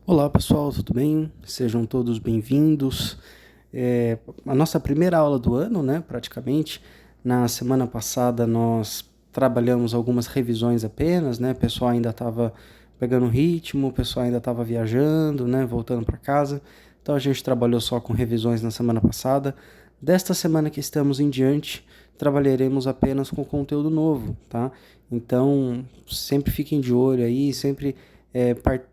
Olá pessoal, tudo bem? Sejam todos bem-vindos. A nossa primeira aula do ano, né, praticamente. Na semana passada nós trabalhamos algumas revisões apenas, né, o pessoal ainda estava pegando ritmo, o pessoal ainda estava viajando, né, voltando para casa. Então a gente trabalhou só com revisões na semana passada. Desta semana que estamos em diante, trabalharemos apenas com conteúdo novo, tá? Então sempre fiquem de olho aí, sempre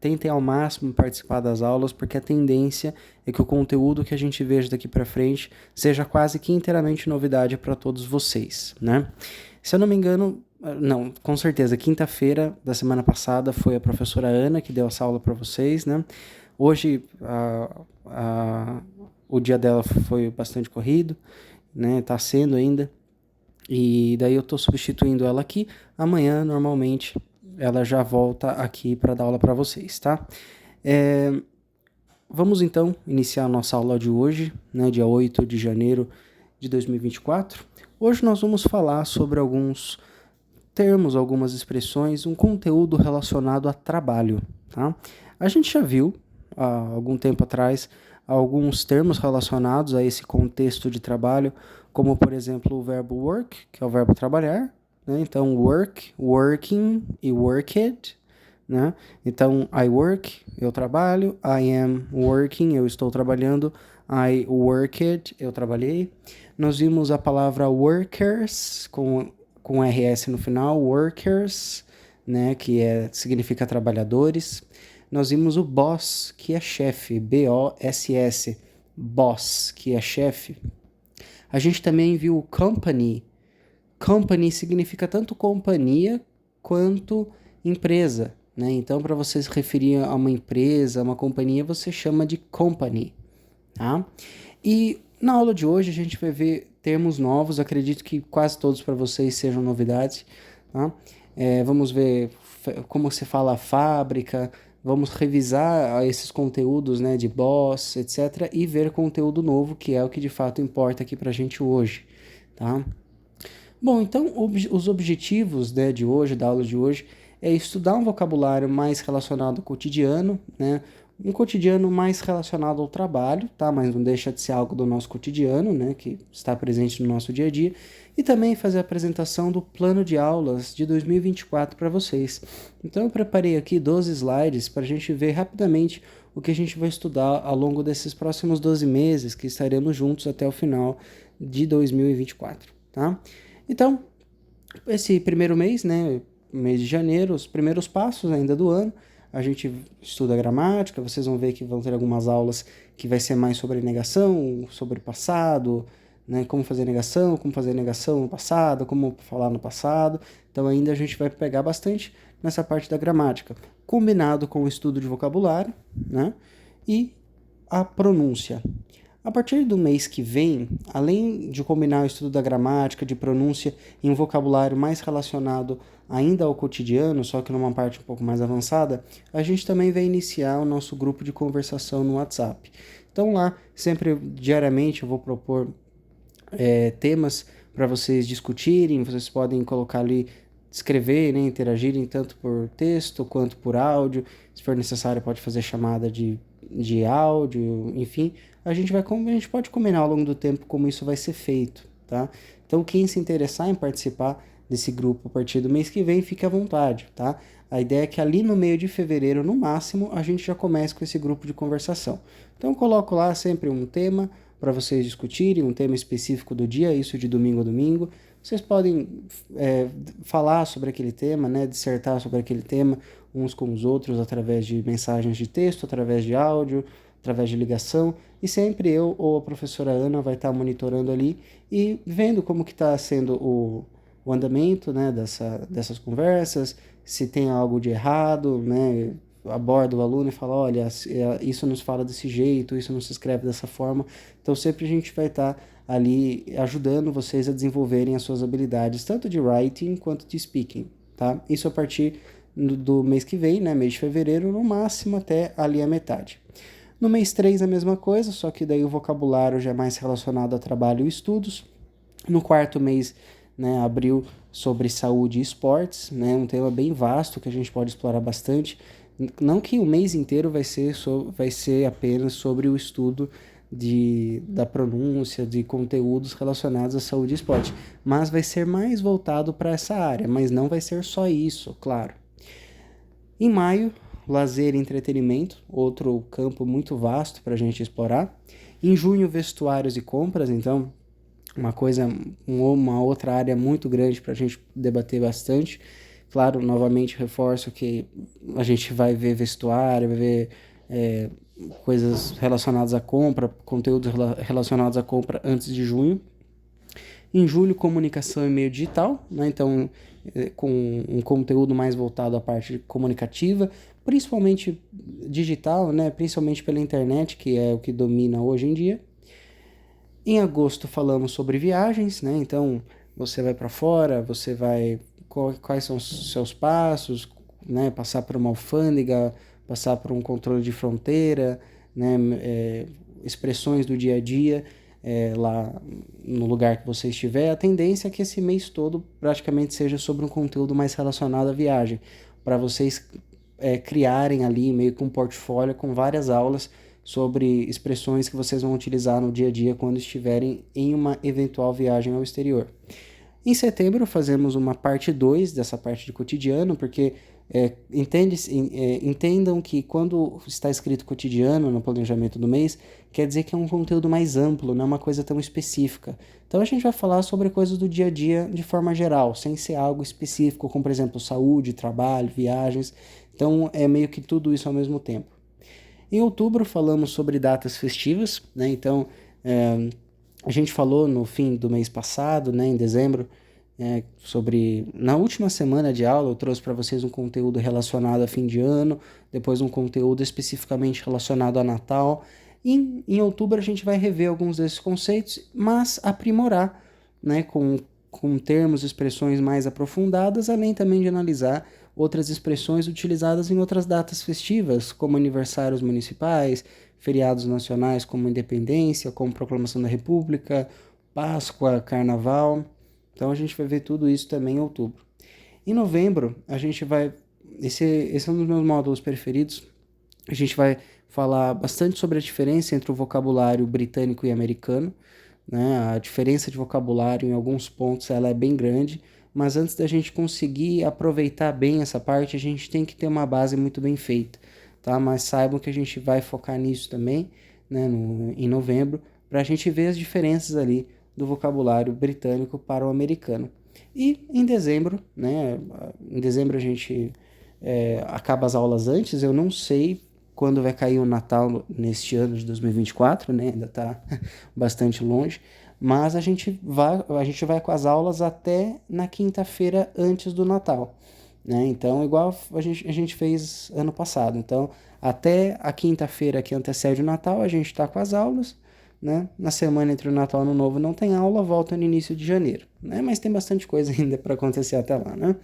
tentem ao máximo participar das aulas, porque a tendência é que o conteúdo que a gente veja daqui para frente seja quase que inteiramente novidade para todos vocês, né? Se eu não me engano, não, com certeza, quinta-feira da semana passada foi a professora Ana que deu essa aula para vocês, né? Hoje o dia dela foi bastante corrido, né? Tá sendo ainda. E daí eu estou substituindo ela aqui. Amanhã, normalmente, ela já volta aqui para dar aula para vocês, tá? Vamos então iniciar a nossa aula de hoje, né, dia 8 de janeiro de 2024. Hoje nós vamos falar sobre alguns termos, algumas expressões, um conteúdo relacionado a trabalho, tá? A gente já viu, há algum tempo atrás, alguns termos relacionados a esse contexto de trabalho, como, por exemplo, o verbo work, que é o verbo trabalhar, né? Então, work, working e worked, né? Então, I work, eu trabalho, I am working, eu estou trabalhando, I worked, eu trabalhei. Nós vimos a palavra workers, com RS no final, workers, né, significa trabalhadores. Nós vimos o boss, que é chefe, B-O-S-S, boss, que é chefe. A gente também viu o company. Company significa tanto companhia quanto empresa, né? Então, para você se referir a uma empresa, a uma companhia, você chama de company, tá? E na aula de hoje a gente vai ver termos novos, acredito que quase todos para vocês sejam novidades, tá? Vamos ver como se fala fábrica, vamos revisar esses conteúdos, né, de boss, etc. E ver conteúdo novo, que é o que de fato importa aqui para a gente hoje, tá? Bom, então os objetivos, né, de hoje, da aula de hoje, é estudar um vocabulário mais relacionado ao cotidiano, né? Um cotidiano mais relacionado ao trabalho, tá? Mas não deixa de ser algo do nosso cotidiano, né? Que está presente no nosso dia a dia. E também fazer a apresentação do plano de aulas de 2024 para vocês. Então eu preparei aqui 12 slides para a gente ver rapidamente o que a gente vai estudar ao longo desses próximos 12 meses que estaremos juntos até o final de 2024, tá? Então, esse primeiro mês, né, mês de janeiro, os primeiros passos ainda do ano, a gente estuda gramática, vocês vão ver que vão ter algumas aulas que vai ser mais sobre negação, sobre passado, né, como fazer negação no passado, como falar no passado. Então ainda a gente vai pegar bastante nessa parte da gramática, combinado com o estudo de vocabulário, né, e a pronúncia. A partir do mês que vem, além de combinar o estudo da gramática, de pronúncia em um vocabulário mais relacionado ainda ao cotidiano, só que numa parte um pouco mais avançada, a gente também vai iniciar o nosso grupo de conversação no WhatsApp. Então lá, sempre diariamente, eu vou propor temas para vocês discutirem, vocês podem colocar ali, escrever, né, interagirem tanto por texto quanto por áudio, se for necessário pode fazer chamada de áudio, enfim, a gente pode combinar ao longo do tempo como isso vai ser feito, tá? Então quem se interessar em participar desse grupo a partir do mês que vem, fique à vontade, tá? A ideia é que ali no meio de fevereiro, no máximo, a gente já comece com esse grupo de conversação. Então eu coloco lá sempre um tema para vocês discutirem, um tema específico do dia, isso de domingo a domingo. Vocês podem falar sobre aquele tema, né, dissertar sobre aquele tema uns com os outros através de mensagens de texto, através de áudio, através de ligação, e sempre eu ou a professora Ana vai estar monitorando ali e vendo como que está sendo o andamento, né, dessas conversas, se tem algo de errado, né, aborda o aluno e fala, olha, isso nos fala desse jeito, isso não se escreve dessa forma. Então sempre a gente vai estar ali ajudando vocês a desenvolverem as suas habilidades, tanto de writing quanto de speaking, tá? Isso a partir do mês que vem, né, mês de fevereiro, no máximo até ali a metade. No mês 3 a mesma coisa, só que daí o vocabulário já é mais relacionado a trabalho e estudos. No quarto mês, né, abril, sobre saúde e esportes, né, um tema bem vasto que a gente pode explorar bastante. Não que o mês inteiro vai ser apenas sobre o estudo da pronúncia, de conteúdos relacionados à saúde e esporte, mas vai ser mais voltado para essa área, mas não vai ser só isso, claro. Em maio, lazer e entretenimento, outro campo muito vasto para a gente explorar. Em junho, vestuários e compras, então uma outra área muito grande para a gente debater bastante. Claro, novamente reforço que a gente vai ver vestuário, vai ver coisas relacionadas à compra, conteúdos relacionados à compra antes de junho. Em julho, comunicação e meio digital, né? Então, com um conteúdo mais voltado à parte comunicativa, principalmente digital, né? Principalmente pela internet, que é o que domina hoje em dia. Em agosto, falamos sobre viagens, né? Então, você vai para fora, quais são os seus passos, né? Passar por uma alfândega, passar por um controle de fronteira, né? Expressões do dia a dia. Lá no lugar que você estiver, a tendência é que esse mês todo praticamente seja sobre um conteúdo mais relacionado à viagem, para vocês criarem ali meio que um portfólio com várias aulas sobre expressões que vocês vão utilizar no dia a dia quando estiverem em uma eventual viagem ao exterior. Em setembro fazemos uma parte 2 dessa parte de cotidiano, porque entendam que quando está escrito cotidiano no planejamento do mês, quer dizer que é um conteúdo mais amplo, não é uma coisa tão específica. Então a gente vai falar sobre coisas do dia a dia de forma geral, sem ser algo específico, como por exemplo saúde, trabalho, viagens. Então é meio que tudo isso ao mesmo tempo. Em outubro falamos sobre datas festivas, né? Então a gente falou no fim do mês passado, né, em dezembro, na última semana de aula eu trouxe para vocês um conteúdo relacionado a fim de ano, depois um conteúdo especificamente relacionado a Natal. Em outubro a gente vai rever alguns desses conceitos, mas aprimorar, né, com termos e expressões mais aprofundadas, além também de analisar outras expressões utilizadas em outras datas festivas, como aniversários municipais, feriados nacionais como Independência, como Proclamação da República, Páscoa, Carnaval. Então a gente vai ver tudo isso também em outubro. Em novembro, a gente vai... Esse é um dos meus módulos preferidos. A gente vai falar bastante sobre a diferença entre o vocabulário britânico e americano, né? A diferença de vocabulário em alguns pontos ela é bem grande, mas antes da gente conseguir aproveitar bem essa parte, a gente tem que ter uma base muito bem feita, tá? Mas saibam que a gente vai focar nisso também, né, em novembro, para a gente ver as diferenças ali do vocabulário britânico para o americano. E em dezembro, né, a gente acaba as aulas antes, eu não sei quando vai cair o Natal neste ano de 2024, né, ainda está bastante longe, mas a gente vai com as aulas até na quinta-feira antes do Natal, né? Então, igual a gente fez ano passado. Então, até a quinta-feira que antecede o Natal, a gente está com as aulas, né? Na semana entre o Natal e o Ano Novo não tem aula, volta no início de janeiro, né? Mas tem bastante coisa ainda para acontecer até lá, né?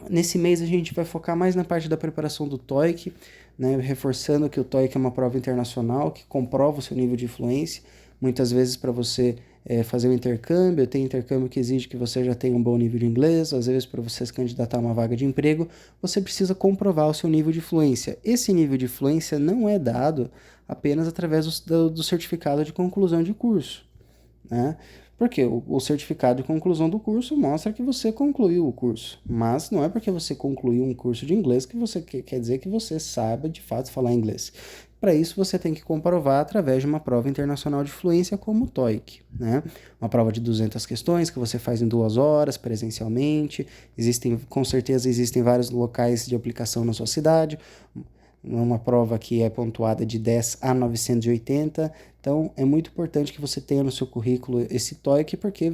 Nesse mês a gente vai focar mais na parte da preparação do TOEIC, né? Reforçando que o TOEIC é uma prova internacional que comprova o seu nível de fluência. Muitas vezes para você fazer um intercâmbio, tem intercâmbio que exige que você já tenha um bom nível de inglês, às vezes para você se candidatar a uma vaga de emprego, você precisa comprovar o seu nível de fluência. Esse nível de fluência não é dado apenas através do certificado de conclusão de curso, né? Porque o certificado de conclusão do curso mostra que você concluiu o curso, mas não é porque você concluiu um curso de inglês que você quer dizer que você saiba de fato falar inglês. Para isso, você tem que comprovar através de uma prova internacional de fluência como o TOEIC, né? Uma prova de 200 questões que você faz em 2 horas presencialmente. Com certeza existem vários locais de aplicação na sua cidade. Uma prova que é pontuada de 10 a 980. Então, é muito importante que você tenha no seu currículo esse TOEIC, porque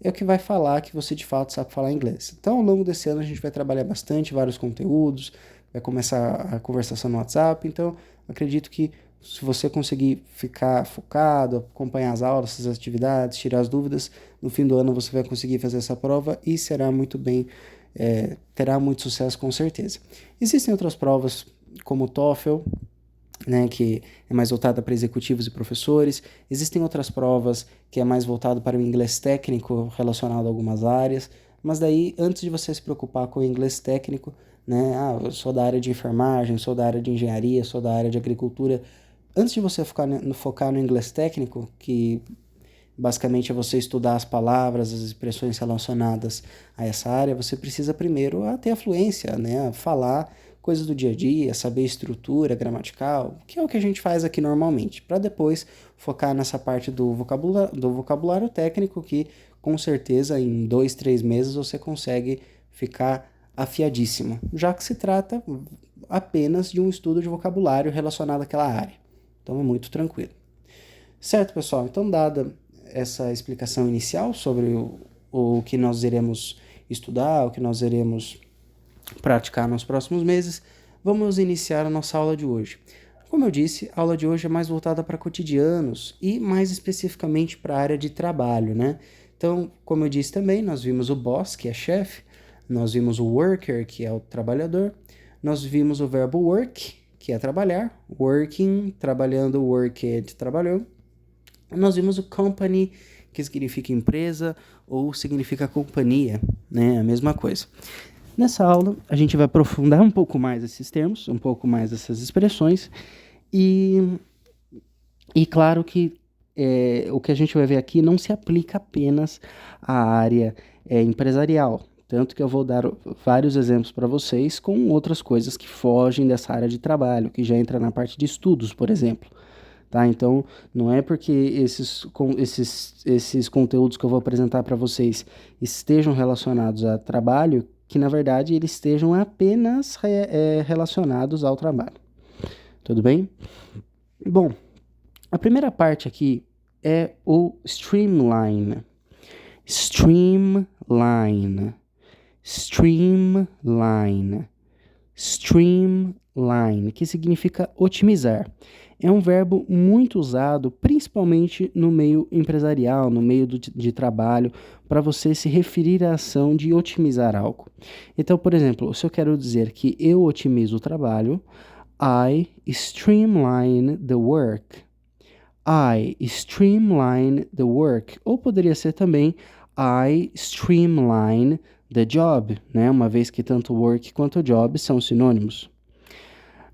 é o que vai falar que você de fato sabe falar inglês. Então, ao longo desse ano, a gente vai trabalhar bastante, vários conteúdos, vai começar a conversação no WhatsApp. Então, acredito que se você conseguir ficar focado, acompanhar as aulas, as atividades, tirar as dúvidas, no fim do ano você vai conseguir fazer essa prova e será muito bem, terá muito sucesso com certeza. Existem outras provas como o TOEFL, né, que é mais voltada para executivos e professores. Existem outras provas que é mais voltado para o inglês técnico relacionado a algumas áreas, mas daí, antes de você se preocupar com o inglês técnico, né? Ah, eu sou da área de enfermagem, sou da área de engenharia, sou da área de agricultura. Antes de você focar no inglês técnico, que basicamente é você estudar as palavras, as expressões relacionadas a essa área, você precisa primeiro ter a fluência, né? A falar coisas do dia a dia, saber estrutura gramatical, que é o que a gente faz aqui normalmente, para depois focar nessa parte do vocabulário técnico que com certeza em 2, 3 meses você consegue ficar afiadíssimo, já que se trata apenas de um estudo de vocabulário relacionado àquela área. Então é muito tranquilo. Certo, pessoal? Então, dada essa explicação inicial sobre o que nós iremos estudar, o que nós iremos praticar nos próximos meses, vamos iniciar a nossa aula de hoje. Como eu disse, a aula de hoje é mais voltada para cotidianos e mais especificamente para a área de trabalho, né? Então, como eu disse também, nós vimos o boss, que é chefe, nós vimos o worker, que é o trabalhador, nós vimos o verbo work, que é trabalhar, working, trabalhando, worked, trabalhou. Nós vimos o company, que significa empresa ou significa companhia, né? A mesma coisa. Nessa aula, a gente vai aprofundar um pouco mais esses termos, um pouco mais essas expressões e claro que o que a gente vai ver aqui não se aplica apenas à área empresarial, tanto que eu vou dar vários exemplos para vocês com outras coisas que fogem dessa área de trabalho, que já entra na parte de estudos, por exemplo. Tá? Então, não é porque esses conteúdos que eu vou apresentar para vocês estejam relacionados a trabalho que, na verdade, eles estejam apenas relacionados ao trabalho. Tudo bem? Bom, a primeira parte aqui é o streamline. Streamline. Streamline. Streamline, que significa otimizar. É um verbo muito usado, principalmente no meio empresarial, no meio de trabalho, para você se referir à ação de otimizar algo. Então, por exemplo, se eu quero dizer que eu otimizo o trabalho, I streamline the work. I streamline the work. Ou poderia ser também I streamline the job, né? Uma vez que tanto work quanto job são sinônimos.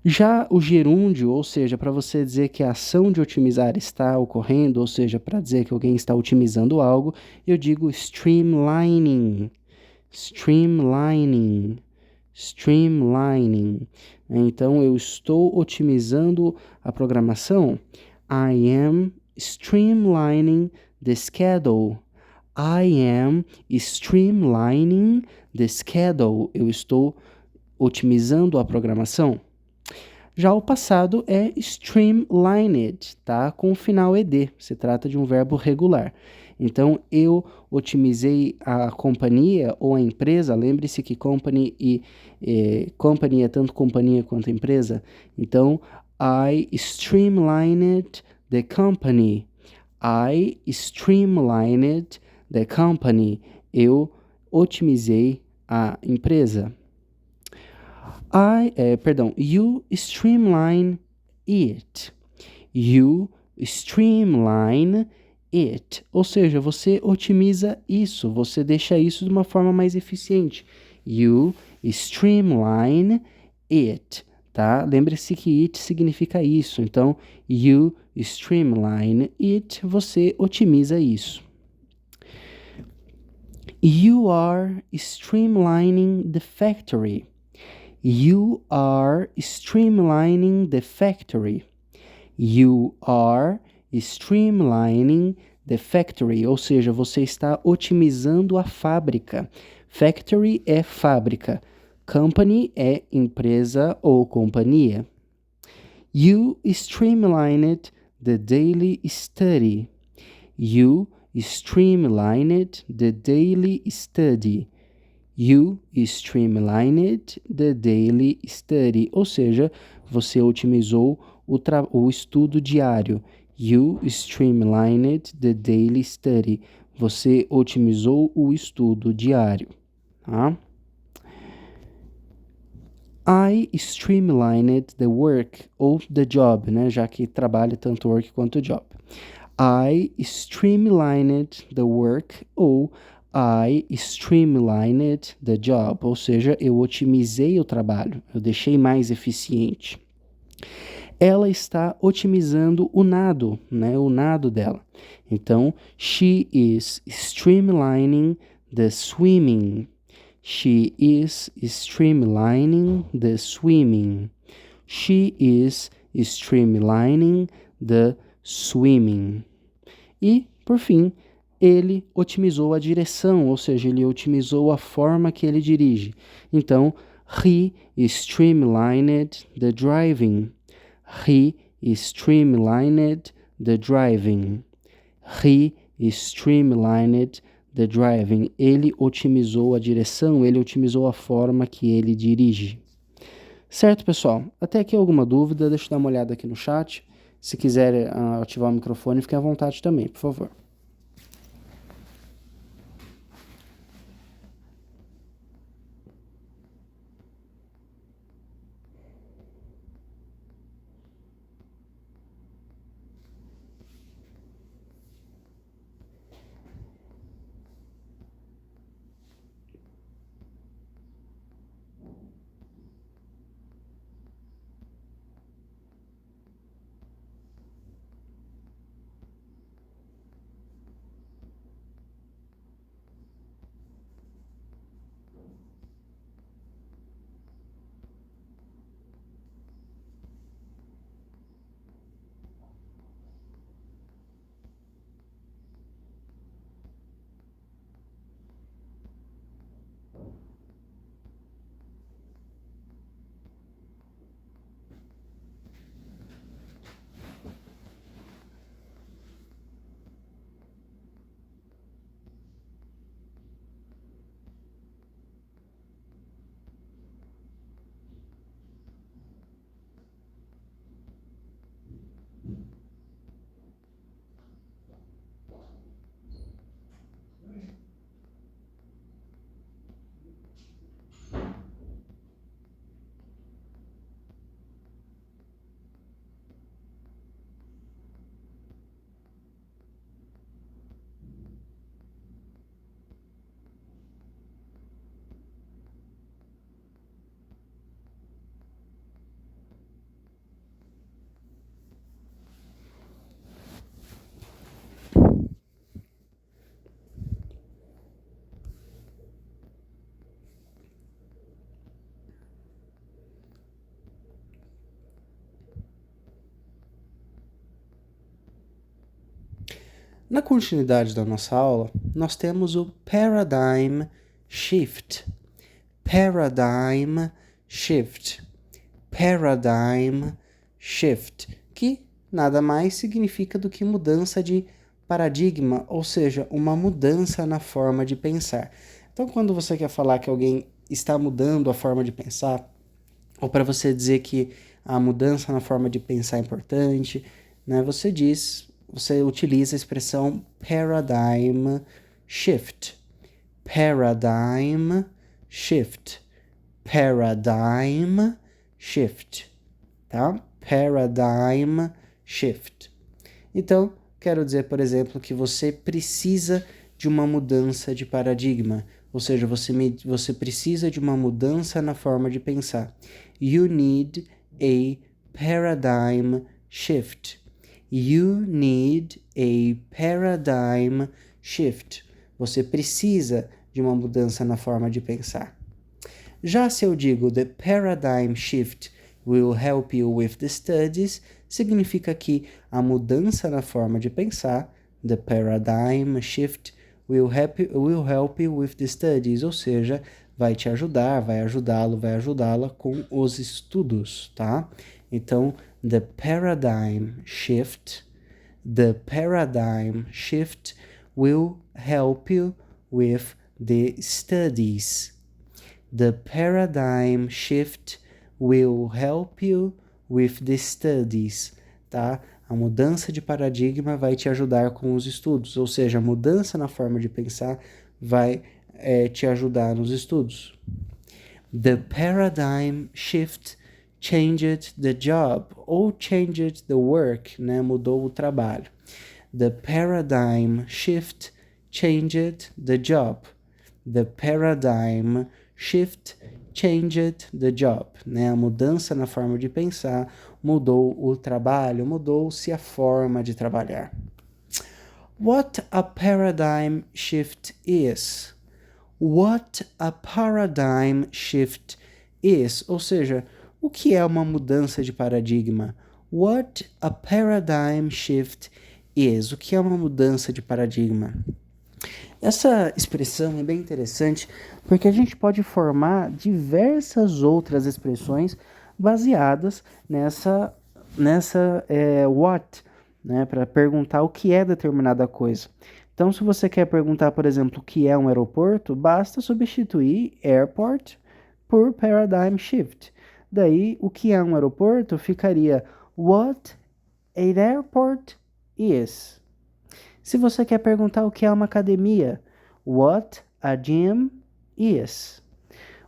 Já o gerúndio, ou seja, para você dizer que a ação de otimizar está ocorrendo, ou seja, para dizer que alguém está otimizando algo, eu digo streamlining. Streamlining. Streamlining. Então, eu estou otimizando a programação. I am streamlining the schedule. I am streamlining the schedule. Eu estou otimizando a programação. Já o passado é streamlined, tá? Com o final ed. Se trata de um verbo regular. Então, eu otimizei a companhia ou a empresa. Lembre-se que company company é tanto companhia quanto empresa. Então, I streamlined the company. I streamlined the company. Eu otimizei a empresa. You streamline it. You streamline it. Ou seja, você otimiza isso, você deixa isso de uma forma mais eficiente. You streamline it, tá? Lembre-se que it significa isso. Então, you streamline it, você otimiza isso. You are streamlining the factory. You are streamlining the factory. You are streamlining the factory. Ou seja, você está otimizando a fábrica. Factory é fábrica. Company é empresa ou companhia. You streamlined the daily study. You streamlined the daily study. You streamlined the daily study. Ou seja, você otimizou o estudo diário. You streamlined the daily study. Você otimizou o estudo diário. Tá? I streamlined the work ou the job, né? Já que trabalha tanto work quanto job. I streamlined the work ou I streamlined the job, ou seja, eu otimizei o trabalho, eu deixei mais eficiente. Ela está otimizando o nado, né? O nado dela. Então, she is streamlining the swimming. She is streamlining the swimming. She is streamlining the swimming. E, por fim, ele otimizou a direção, ou seja, ele otimizou a forma que ele dirige. Então, he streamlined the driving. He streamlined the driving. He streamlined the driving. Ele otimizou a direção, ele otimizou a forma que ele dirige. Certo, pessoal? Até aqui alguma dúvida? Deixa eu dar uma olhada aqui no chat. Se quiser ativar o microfone, fique à vontade também, por favor. Na continuidade da nossa aula, nós temos o paradigm shift. Paradigm shift. Paradigm shift, que nada mais significa do que mudança de paradigma, ou seja, uma mudança na forma de pensar. Então, quando você quer falar que alguém está mudando a forma de pensar, ou para você dizer que a mudança na forma de pensar é importante, né, você utiliza a expressão paradigm shift. Paradigm shift. Paradigm shift. Tá? Paradigm shift. Então, quero dizer, por exemplo, que você precisa de uma mudança de paradigma, ou seja, você precisa de uma mudança na forma de pensar. You need a paradigm shift. You need a paradigm shift. Você precisa de uma mudança na forma de pensar. Já se eu digo the paradigm shift will help you with the studies, significa que a mudança na forma de pensar, the paradigm shift, will help you with the studies, ou seja, vai te ajudar, vai ajudá-lo, vai ajudá-la com os estudos, tá? Então, the paradigm shift will help you with the studies. The paradigm shift will help you with the studies, tá? A mudança de paradigma vai te ajudar com os estudos, ou seja, a mudança na forma de pensar vai te ajudar nos estudos. The paradigm shift changed the job, ou changed the work, né? Mudou o trabalho. The paradigm shift changed the job. The paradigm shift changed the job. Né? A mudança na forma de pensar mudou o trabalho, mudou-se a forma de trabalhar. What a paradigm shift is. What a paradigm shift is. Ou seja, o que é uma mudança de paradigma? What a paradigm shift is. O que é uma mudança de paradigma? Essa expressão é bem interessante porque a gente pode formar diversas outras expressões baseadas nessa what, né, para perguntar o que é determinada coisa. Então, se você quer perguntar, por exemplo, o que é um aeroporto, basta substituir airport por paradigm shift. Daí, o que é um aeroporto ficaria what an airport is. Se você quer perguntar o que é uma academia, what a gym is.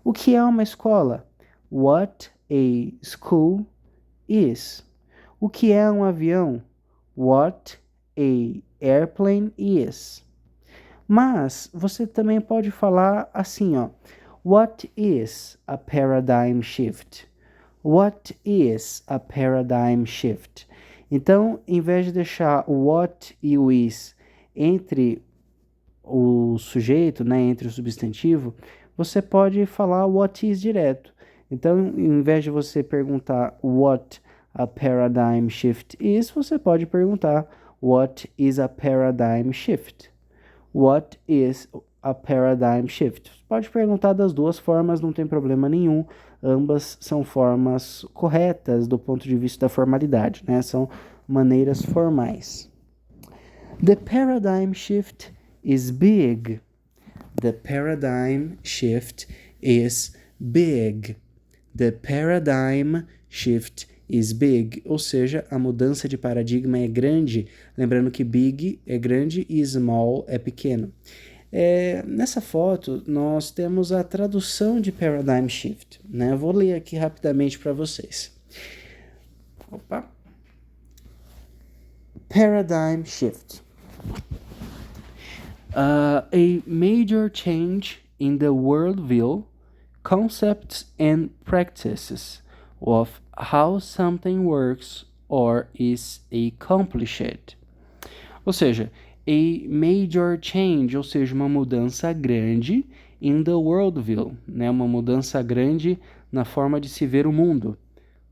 O que é uma escola? What a school is. O que é um avião? What a airplane is. Mas você também pode falar assim, ó. What is a paradigm shift? What is a paradigm shift? Então, em vez de deixar o what e o is entre o sujeito, né, entre o substantivo, você pode falar what is direto. Então, em vez de você perguntar what a paradigm shift is, você pode perguntar what is a paradigm shift? What is a paradigm shift? Você pode perguntar das duas formas, não tem problema nenhum. Ambas são formas corretas do ponto de vista da formalidade, né? São maneiras formais. The paradigm shift is big. The paradigm shift is big. The paradigm shift is big. Ou seja, a mudança de paradigma é grande. Lembrando que big é grande e small é pequeno. Nessa foto, nós temos a tradução de paradigm shift, né? Eu vou ler aqui rapidamente para vocês. Opa! Paradigm shift. A major change in the worldview, concepts and practices of how something works or is accomplished. Ou seja, a major change, ou seja, uma mudança grande in the worldview, né? Uma mudança grande na forma de se ver o mundo.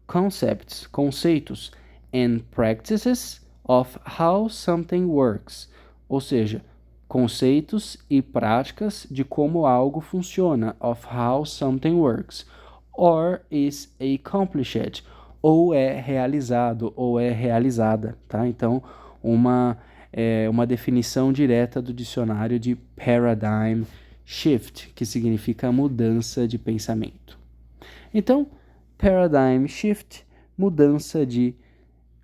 Concepts, conceitos, and practices of how something works, ou seja, conceitos e práticas de como algo funciona, of how something works, or is accomplished, ou é realizado, ou é realizada, tá? Então, uma definição direta do dicionário de paradigm shift, que significa mudança de pensamento. Então, paradigm shift, mudança de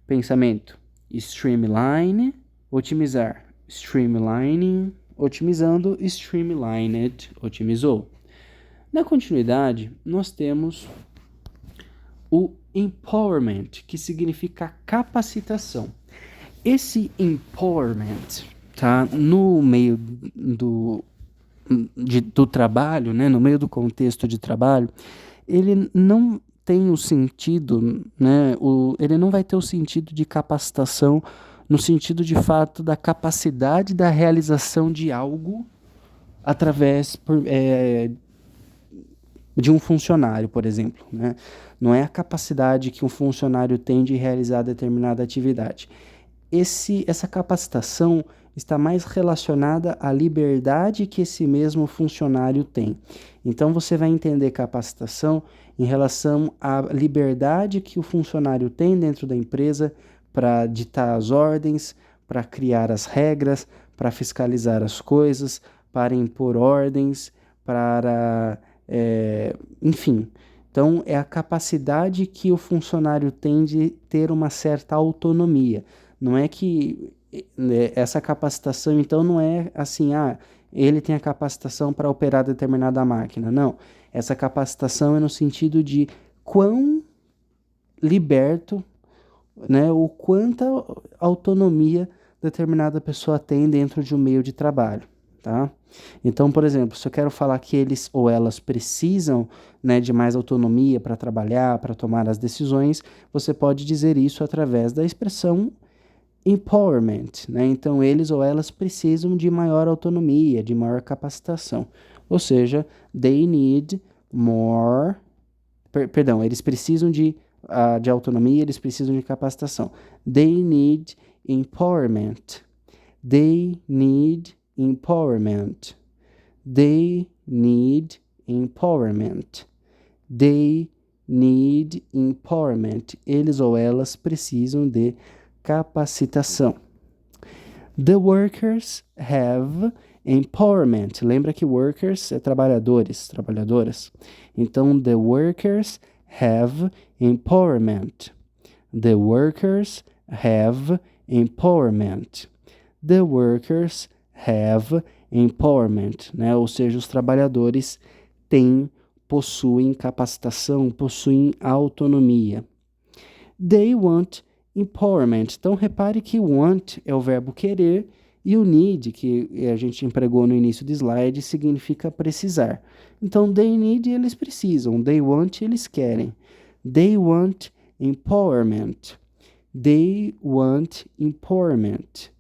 pensamento. Streamline, otimizar. Streamlining, otimizando. Streamlined, otimizou. Na continuidade, nós temos o empowerment, que significa capacitação. Esse empowerment, tá, no meio do trabalho, né, no meio do contexto de trabalho, ele não tem o sentido, né, ele não vai ter o sentido de capacitação no sentido de fato da capacidade da realização de algo através de um funcionário, por exemplo, né? Não é a capacidade que um funcionário tem de realizar determinada atividade. Essa capacitação está mais relacionada à liberdade que esse mesmo funcionário tem. Então, você vai entender capacitação em relação à liberdade que o funcionário tem dentro da empresa para ditar as ordens, para criar as regras, para fiscalizar as coisas, para impor ordens, para... enfim... Então, é a capacidade que o funcionário tem de ter uma certa autonomia. Não é que essa capacitação, então, não é assim, ele tem a capacitação para operar determinada máquina. Não, essa capacitação é no sentido de quão liberto, né, ou quanta autonomia determinada pessoa tem dentro de um meio de trabalho, tá? Então, por exemplo, se eu quero falar que eles ou elas precisam, né, de mais autonomia para trabalhar, para tomar as decisões, você pode dizer isso através da expressão empowerment, né? Então, eles ou elas precisam de maior autonomia, de maior capacitação. Ou seja, they need more... Perdão, eles precisam de autonomia, eles precisam de capacitação. They need empowerment. They need empowerment. They need empowerment. They need empowerment. Eles ou elas precisam de capacitação. The workers have empowerment. Lembra que workers é trabalhadores, trabalhadoras. Então, the workers have empowerment. The workers have empowerment. The workers have empowerment, né? Ou seja, os trabalhadores possuem capacitação, possuem autonomia. They want empowerment. Então, repare que want é o verbo querer e o need, que a gente empregou no início do slide, significa precisar. Então, they need, eles precisam. They want, eles querem. They want empowerment. They want empowerment.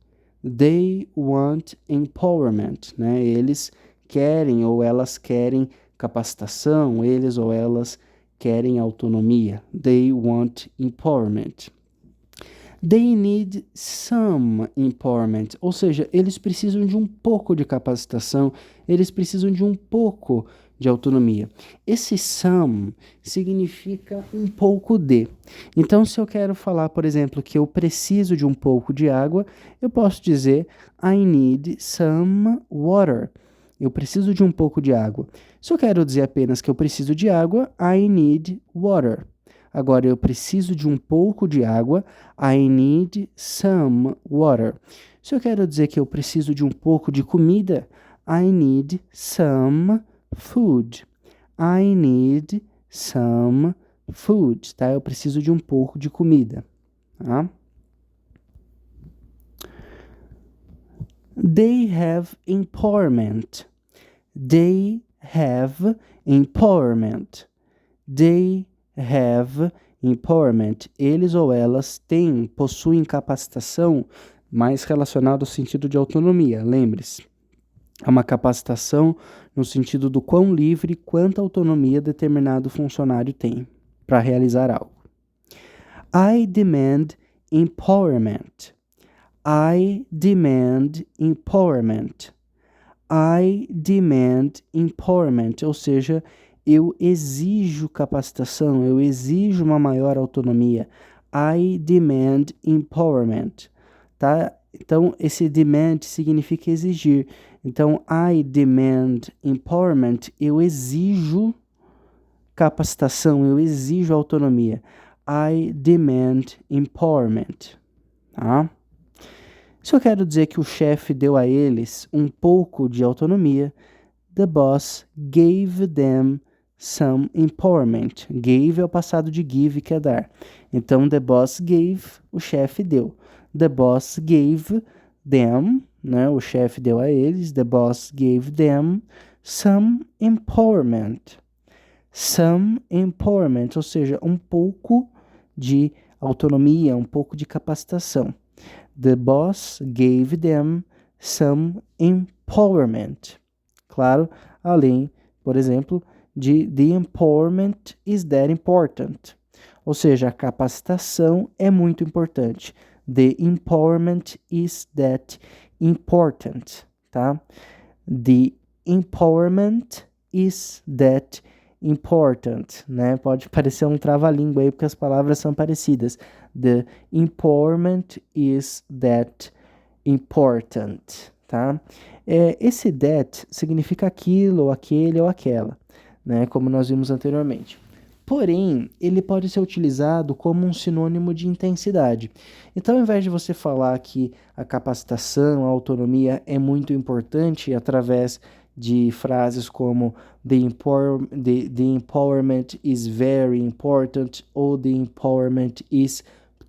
They want empowerment, né? Eles querem ou elas querem capacitação, eles ou elas querem autonomia. They want empowerment. They need some empowerment, ou seja, eles precisam de um pouco de capacitação, eles precisam de um pouco de autonomia. Esse some significa um pouco de. Então, se eu quero falar, por exemplo, que eu preciso de um pouco de água, eu posso dizer I need some water. Eu preciso de um pouco de água. Se eu quero dizer apenas que eu preciso de água, I need water. Agora, eu preciso de um pouco de água, I need some water. Se eu quero dizer que eu preciso de um pouco de comida, I need some food. I need some food, tá? Eu preciso de um pouco de comida, tá? They have empowerment. They have empowerment. They have empowerment. Eles ou elas possuem capacitação mais relacionada ao sentido de autonomia. Lembre-se, é uma capacitação no sentido do quão livre, quanta autonomia determinado funcionário tem para realizar algo. I demand empowerment. I demand empowerment. I demand empowerment, ou seja, eu exijo capacitação, eu exijo uma maior autonomia. I demand empowerment, tá? Então, esse demand significa exigir. Então, I demand empowerment, eu exijo capacitação, eu exijo autonomia. I demand empowerment, tá? Se eu quero dizer que o chefe deu a eles um pouco de autonomia, the boss gave them some empowerment. Gave é o passado de give, que é dar. Então, the boss gave, o chefe deu. The boss gave them, né? O chefe deu a eles. The boss gave them some empowerment. Some empowerment, ou seja, um pouco de autonomia, um pouco de capacitação. The boss gave them some empowerment. Claro, além, por exemplo, de the empowerment is that important. Ou seja, a capacitação é muito importante. The empowerment is that important, tá? The empowerment is that important, né? Pode parecer um trava-língua aí, porque as palavras são parecidas. The empowerment is that important, tá? Esse that significa aquilo, ou aquele, ou aquela, né? Como nós vimos anteriormente. Porém, ele pode ser utilizado como um sinônimo de intensidade. Então, ao invés de você falar que a capacitação, a autonomia é muito importante através de frases como the empowerment is very important ou the empowerment is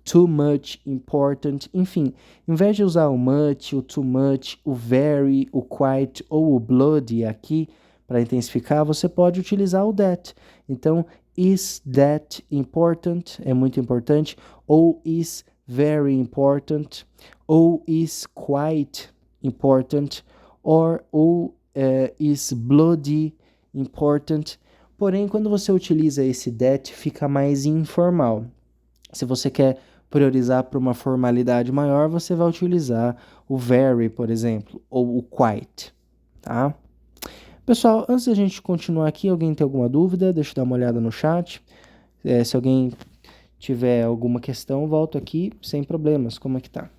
too much, important, enfim, em vez de usar o much, o too much, o very, o quite ou o bloody aqui para intensificar, você pode utilizar o that. Então, is that important? É muito importante. Ou is very important. Ou is quite important. Ou is bloody important. Porém, quando você utiliza esse that, fica mais informal. Se você quer priorizar para uma formalidade maior, você vai utilizar o very, por exemplo, ou o quite, tá? Pessoal, antes da gente continuar aqui, alguém tem alguma dúvida? Deixa eu dar uma olhada no chat. Se alguém tiver alguma questão, volto aqui sem problemas. Como é que tá?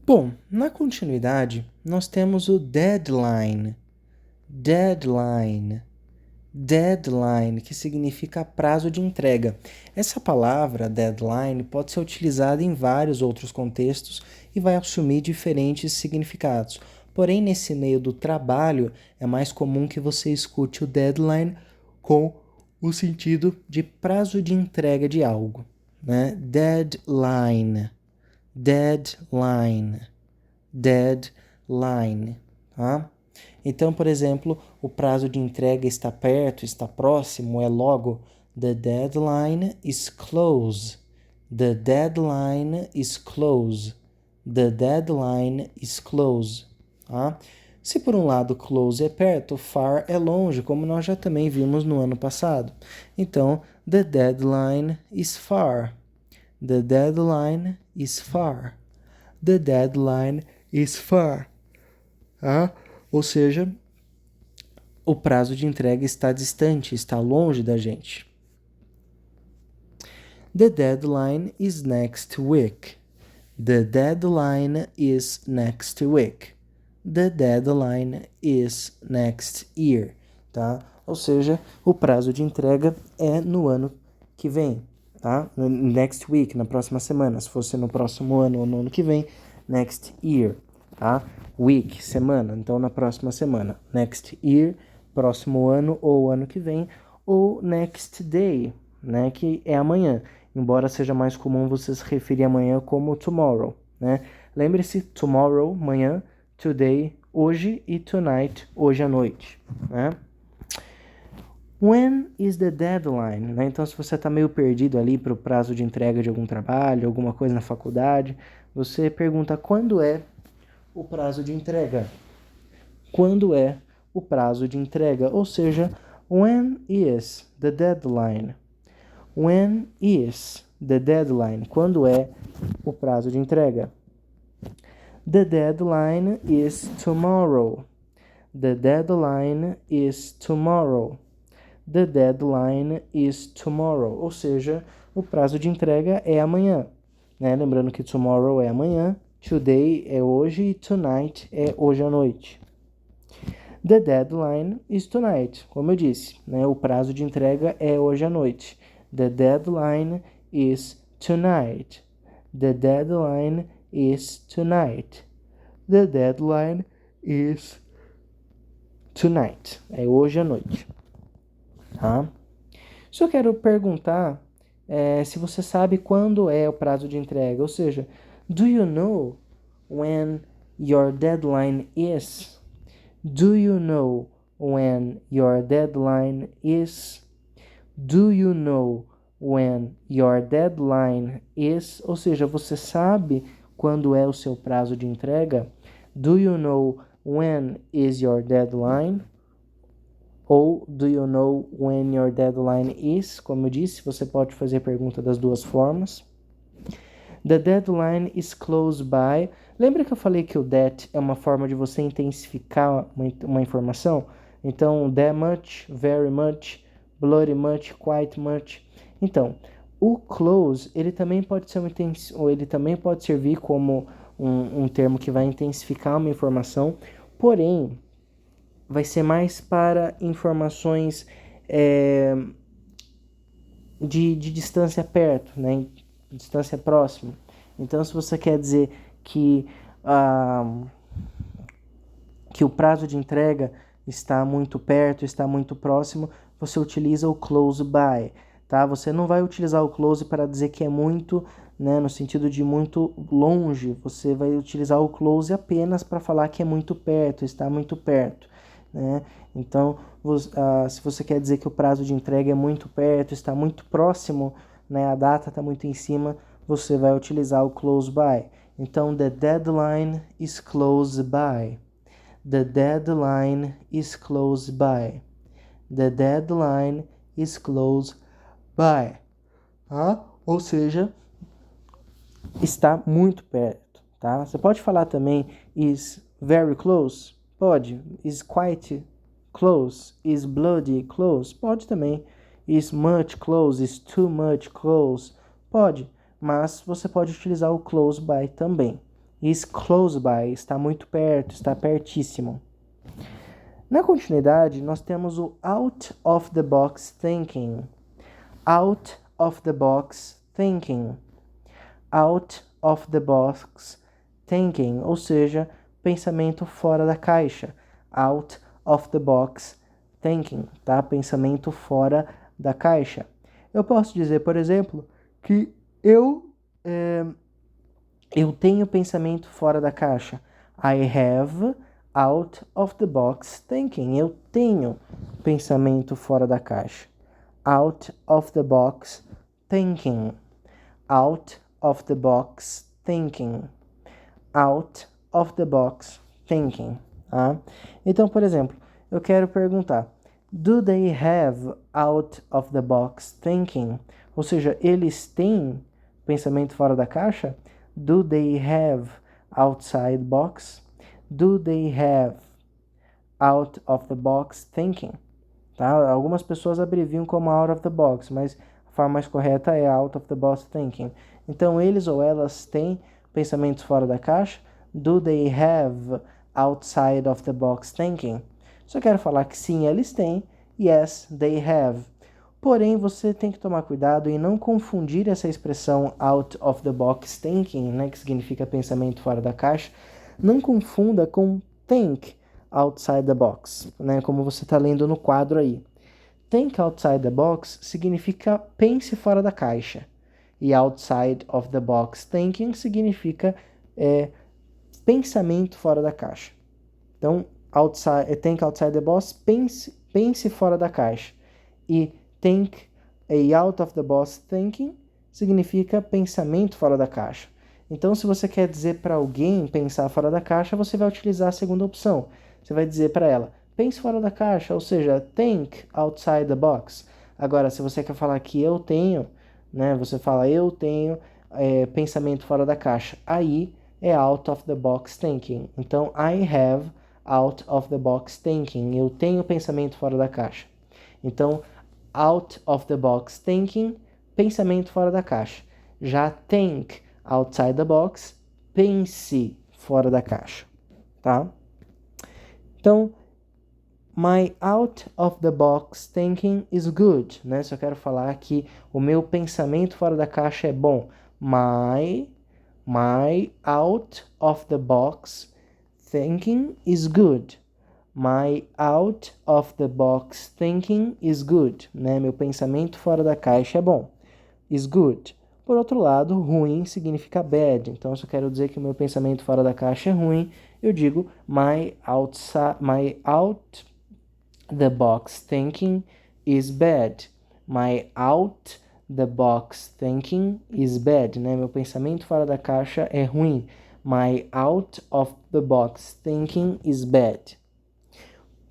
Bom, na continuidade, nós temos o deadline. Deadline. Deadline, que significa prazo de entrega. Essa palavra, deadline, pode ser utilizada em vários outros contextos e vai assumir diferentes significados. Porém, nesse meio do trabalho, é mais comum que você escute o deadline com o sentido de prazo de entrega de algo, né? Deadline. Deadline, deadline, tá? Então, por exemplo, o prazo de entrega está perto, está próximo, é logo. The deadline is close. The deadline is close. The deadline is close, tá? Se por um lado close é perto, far é longe, como nós já também vimos no ano passado. Então, the deadline is far. The deadline is far. The deadline is far. Ou seja, o prazo de entrega está distante, está longe da gente. The deadline is next week. The deadline is next week. The deadline is next year. Tá? Ou seja, o prazo de entrega é no ano que vem. Tá? Next week, na próxima semana. Se fosse no próximo ano ou no ano que vem, next year. Tá? Week, semana. Então, na próxima semana. Next year, próximo ano ou ano que vem. Ou next day, né? Que é amanhã. Embora seja mais comum você se referir amanhã como tomorrow, né? Lembre-se, tomorrow, manhã, today, hoje e tonight, hoje à noite, né? When is the deadline? Né? Então, se você está meio perdido ali para o prazo de entrega de algum trabalho, alguma coisa na faculdade, você pergunta quando é o prazo de entrega. quando é o prazo de entrega, ou seja, when is the deadline? When is the deadline? Quando é o prazo de entrega? The deadline is tomorrow. The deadline is tomorrow. The deadline is tomorrow. Ou seja, o prazo de entrega é amanhã. Né? Lembrando que tomorrow é amanhã, today é hoje e tonight é hoje à noite. The deadline is tonight. Como eu disse, né? O prazo de entrega é hoje à noite. The deadline is tonight. The deadline is tonight. The deadline is tonight. É hoje à noite. Tá? Só quero perguntar se você sabe quando é o prazo de entrega. Ou seja, do you know when your deadline is? Do you know when your deadline is? Do you know when your deadline is? Ou seja, você sabe quando é o seu prazo de entrega? Do you know when is your deadline? Ou do you know when your deadline is? Como eu disse, você pode fazer a pergunta das duas formas. The deadline is close by. Lembra que eu falei que o that é uma forma de você intensificar uma informação? Então, that much, very much, bloody much, quite much. Então, o close, ele também pode ser ele também pode servir como um termo que vai intensificar uma informação, porém, vai ser mais para informações de distância perto, né? Distância próxima. Então, se você quer dizer que o prazo de entrega está muito perto, está muito próximo, você utiliza o close by, tá? Você não vai utilizar o close para dizer que é muito, né, no sentido de muito longe. Você vai utilizar o close apenas para falar que é muito perto, está muito perto, né? Então, se você quer dizer que o prazo de entrega é muito perto, está muito próximo, né, a data está muito em cima, você vai utilizar o close by. Então, the deadline is close by. The deadline is close by. The deadline is close by. Tá? Ou seja, está muito perto. Tá? Você pode falar também is very close? Pode. Is quite close? Is bloody close? Pode também. Is much close? Is too much close? Pode. Mas você pode utilizar o close by também. Is close by, está muito perto, está pertíssimo. Na continuidade, nós temos o out of the box thinking. Out of the box thinking. Out of the box thinking, ou seja, pensamento fora da caixa. Out of the box thinking, tá? Pensamento fora da caixa. Eu posso dizer, por exemplo, que eu tenho pensamento fora da caixa. I have out of the box thinking. Eu tenho pensamento fora da caixa. Out of the box thinking. Out of the box thinking. Out of the box thinking. Tá? Então, por exemplo, eu quero perguntar: do they have out of the box thinking? Ou seja, eles têm pensamento fora da caixa? Do they have outside box? Do they have out of the box thinking? Tá? Algumas pessoas abreviam como out of the box, mas a forma mais correta é out of the box thinking. Então, eles ou elas têm pensamentos fora da caixa? Do they have outside of the box thinking? Só quero falar que sim, eles têm. Yes, they have. Porém, você tem que tomar cuidado em não confundir essa expressão out of the box thinking, né, que significa pensamento fora da caixa, não confunda com think outside the box, né, como você está lendo no quadro aí. Think outside the box significa pense fora da caixa, e outside of the box thinking significa pensamento fora da caixa. Então, think outside the box, pense fora da caixa, e think out of the box thinking significa pensamento fora da caixa. Então, se você quer dizer para alguém pensar fora da caixa, você vai utilizar a segunda opção. você vai dizer para ela, pense fora da caixa, ou seja, think outside the box. Agora, se você quer falar que eu tenho, né, você fala eu tenho pensamento fora da caixa. Aí é out of the box thinking. Então, I have out of the box thinking. Eu tenho pensamento fora da caixa. Então, out of the box thinking, pensamento fora da caixa. Já think outside the box, pense fora da caixa, tá? Então, my out of the box thinking is good, né? Só quero falar que o meu pensamento fora da caixa é bom. My out of the box thinking is good. My out of the box thinking is good, né? Meu pensamento fora da caixa é bom. Is good. Por outro lado, ruim significa bad. Então, se eu quero dizer que o meu pensamento fora da caixa é ruim, eu digo my out the box thinking is bad. My out the box thinking is bad, né? Meu pensamento fora da caixa é ruim. My out of the box thinking is bad.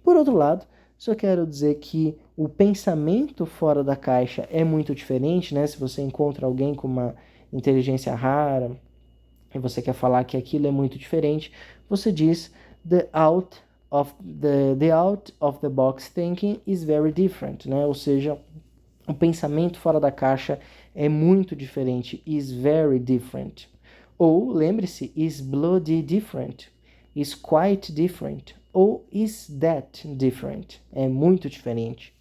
Por outro lado, se eu quero dizer que o pensamento fora da caixa é muito diferente, né? Se você encontra alguém com uma inteligência rara e você quer falar que aquilo é muito diferente, você diz the out of the box thinking is very different, né? Ou seja, o pensamento fora da caixa é muito diferente, is very different. Ou, lembre-se, is bloody different, is quite different, ou is that different, é muito diferente.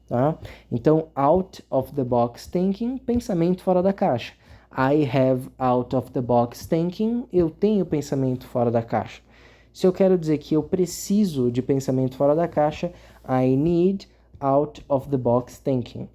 Tá? Então, out of the box thinking, pensamento fora da caixa. I have out of the box thinking, eu tenho pensamento fora da caixa. Se eu quero dizer que eu preciso de pensamento fora da caixa, I need out of the box thinking.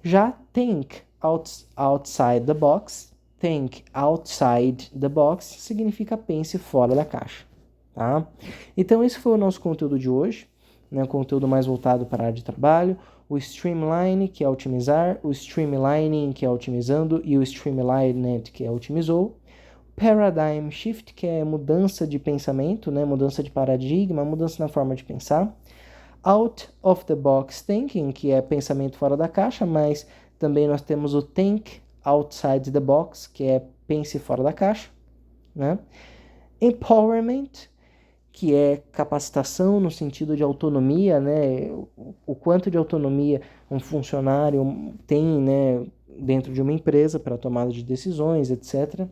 Já think outside the box, think outside the box significa pense fora da caixa. Tá? Então, esse foi o nosso conteúdo de hoje, né? Conteúdo mais voltado para a área de trabalho. O streamline, que é otimizar, o streamlining, que é otimizando, e o streamlined, que é otimizou. Paradigm shift, que é mudança de pensamento, né? Mudança de paradigma, mudança na forma de pensar. Out of the box thinking, que é pensamento fora da caixa, mas também nós temos o think outside the box, que é pense fora da caixa, né? Empowerment, que é capacitação no sentido de autonomia, né? O quanto de autonomia um funcionário tem, né, dentro de uma empresa para tomada de decisões, etc.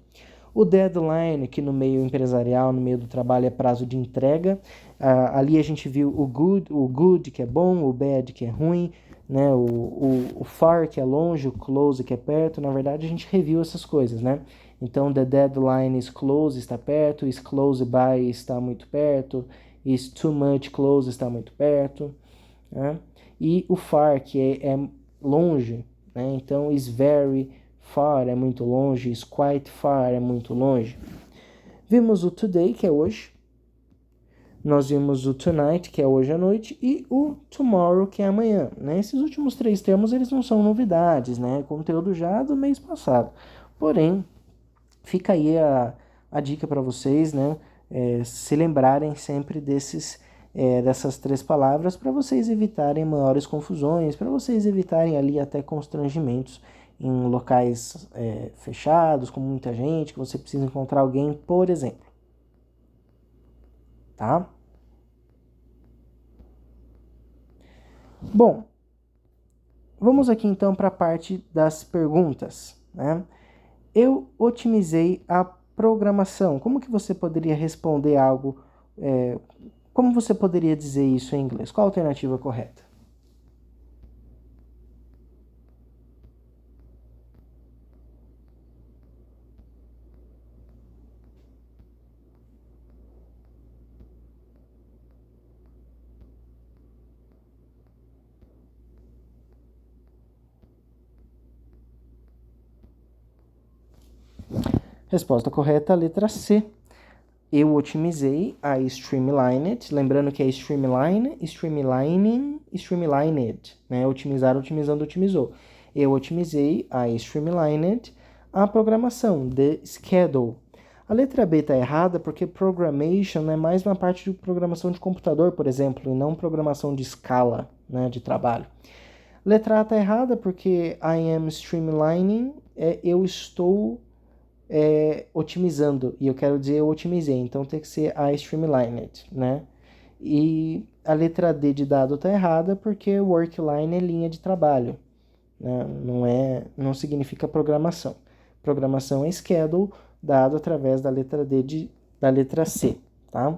O deadline, que no meio empresarial, no meio do trabalho, é prazo de entrega. Ali a gente viu o good, que é bom, o bad, que é ruim, né? O far, que é longe, o close, que é perto. Na verdade, a gente reviu essas coisas, né? Então, the deadline is close, está perto, is close by, está muito perto, is too much close, está muito perto, né? E o far, que é longe, né? Então, is very far, é muito longe, is quite far, é muito longe. Vimos o today, que é hoje. Nós vimos o tonight, que é hoje à noite, e o tomorrow, que é amanhã, né? Esses últimos 3 termos, eles não são novidades, né? Conteúdo já do mês passado. Porém, fica aí a dica para vocês, né? Se lembrarem sempre dessas 3 palavras para vocês evitarem maiores confusões, para vocês evitarem ali até constrangimentos em locais fechados, com muita gente, que você precisa encontrar alguém, por exemplo. Tá? Bom, vamos aqui então para a parte das perguntas, né? Eu otimizei a programação. Como que você poderia responder algo? Como você poderia dizer isso em inglês? Qual a alternativa correta? Resposta correta, letra C. Eu otimizei a streamlined, lembrando que é streamline, streamlining, streamlined, né? Otimizar, otimizando, otimizou. Eu otimizei a streamlined, a programação, the schedule. A letra B está errada porque programmation é mais na parte de programação de computador, por exemplo, e não programação de escala, né, de trabalho. Letra A está errada porque I am streamlining, eu estou otimizando, e eu quero dizer eu otimizei, então tem que ser I streamlined, né? E a letra D de dado está errada porque workline é linha de trabalho, né? Não significa programação. Programação é schedule, dado através da letra da letra C, tá?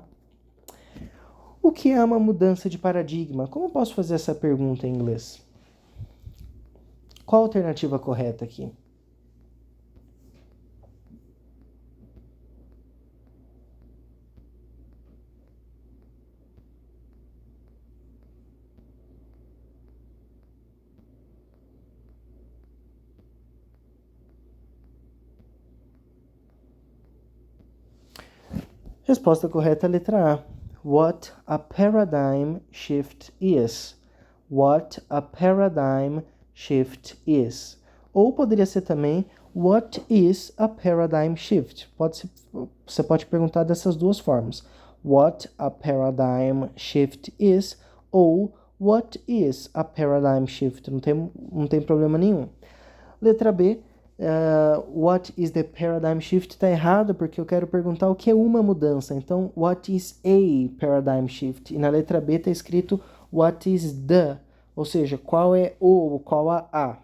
O que é uma mudança de paradigma? Como eu posso fazer essa pergunta em inglês? Qual a alternativa correta aqui? Resposta correta é a letra A. What a paradigm shift is. What a paradigm shift is. Ou poderia ser também What is a paradigm shift? Você pode perguntar dessas duas formas. What a paradigm shift is ou What is a paradigm shift? Não tem problema nenhum. Letra B. What is the paradigm shift? Está errado porque eu quero perguntar o que é uma mudança. Então, what is a paradigm shift? E na letra B está escrito what is the, ou seja, qual é o, qual a.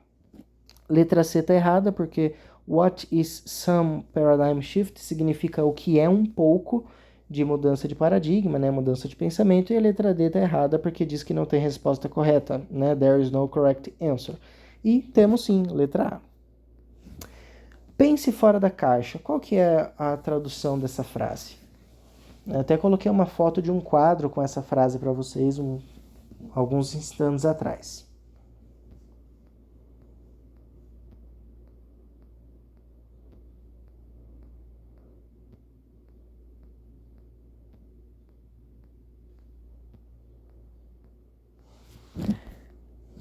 Letra C está errada porque what is some paradigm shift significa o que é um pouco de mudança de paradigma, né? Mudança de pensamento. E a letra D está errada porque diz que não tem resposta correta, né? There is no correct answer. E temos sim, letra A. Pense fora da caixa. Qual que é a tradução dessa frase? Eu até coloquei uma foto de um quadro com essa frase para vocês alguns instantes atrás.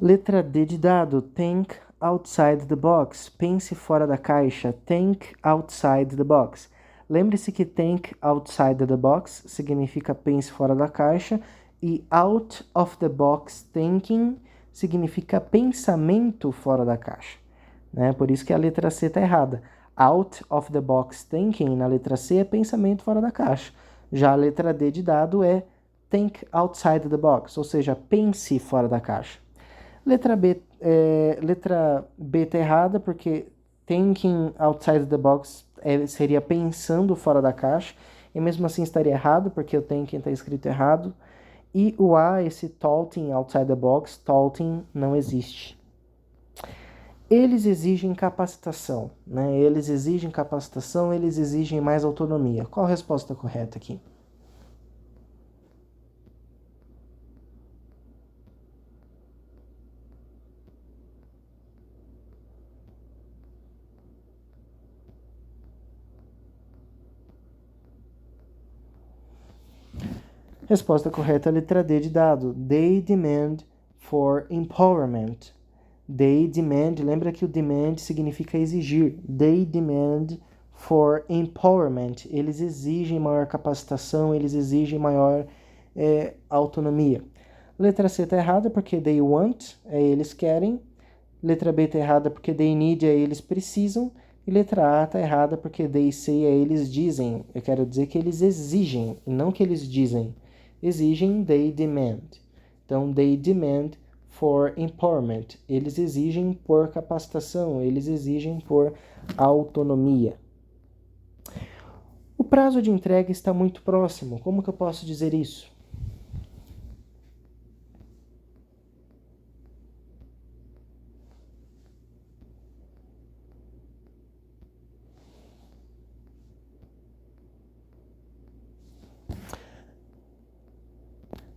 Letra D de dado. Think outside the box. Pense fora da caixa. Think outside the box. Lembre-se que think outside the box significa pense fora da caixa e out of the box thinking significa pensamento fora da caixa, né? Por isso que a letra C está errada. Out of the box thinking na letra C é pensamento fora da caixa. Já a letra D de dado é think outside the box, ou seja, pense fora da caixa. Letra B está errada porque thinking outside the box seria pensando fora da caixa, e mesmo assim estaria errado porque o thinking está escrito errado. E o A, esse thoughting outside the box, thoughting não existe. Eles exigem capacitação, né? Eles exigem capacitação, eles exigem mais autonomia. Qual a resposta correta aqui? Resposta correta é a letra D de dado. They demand for empowerment. They demand, lembra que o demand significa exigir. They demand for empowerment. Eles exigem maior capacitação, eles exigem maior autonomia. Letra C está errada porque they want, eles querem. Letra B está errada porque they need, eles precisam. E letra A está errada porque they say, eles dizem. Eu quero dizer que eles exigem, e não que eles dizem. Exigem, they demand. Então, they demand for empowerment. Eles exigem por capacitação, eles exigem por autonomia. O prazo de entrega está muito próximo. Como que eu posso dizer isso?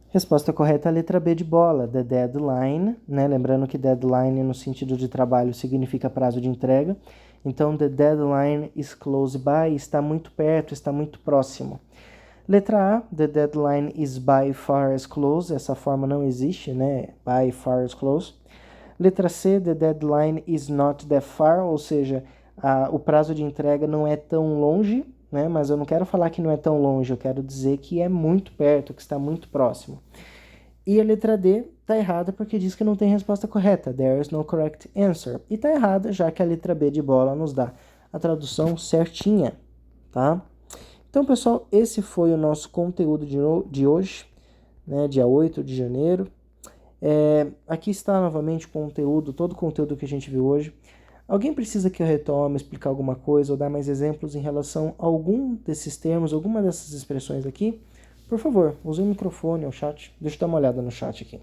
Resposta correta é a letra B de bola, the deadline, né? Lembrando que deadline no sentido de trabalho significa prazo de entrega. Então, the deadline is close by, está muito perto, está muito próximo. Letra A, the deadline is by far as close, essa forma não existe, né? By far as close. Letra C, the deadline is not that far, ou seja, o prazo de entrega não é tão longe, né? Mas eu não quero falar que não é tão longe, eu quero dizer que é muito perto, que está muito próximo. E a letra D está errada porque diz que não tem resposta correta. There is no correct answer. E está errada, já que a letra B de bola nos dá a tradução certinha, tá? Então, pessoal, esse foi o nosso conteúdo de hoje, né? Dia 8 de janeiro. Aqui está novamente o conteúdo, todo o conteúdo que a gente viu hoje. Alguém precisa que eu retome, explicar alguma coisa ou dar mais exemplos em relação a algum desses termos, alguma dessas expressões aqui? Por favor, use o microfone ou o chat. Deixa eu dar uma olhada no chat aqui.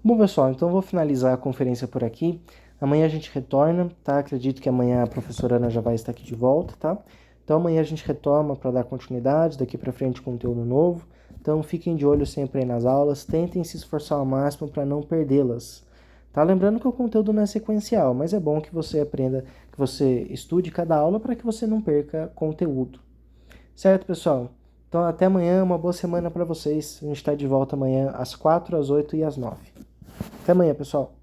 Bom, pessoal, então eu vou finalizar a conferência por aqui. Amanhã a gente retorna, tá? Acredito que amanhã a professora Ana já vai estar aqui de volta, tá? Então amanhã a gente retoma para dar continuidade, daqui para frente conteúdo novo. Então fiquem de olho sempre aí nas aulas, tentem se esforçar ao máximo para não perdê-las. Tá? Lembrando que o conteúdo não é sequencial, mas é bom que você aprenda, que você estude cada aula para que você não perca conteúdo. Certo, pessoal? Então até amanhã, uma boa semana para vocês. A gente está de volta amanhã às 4, às 8 e às 9. Até amanhã, pessoal.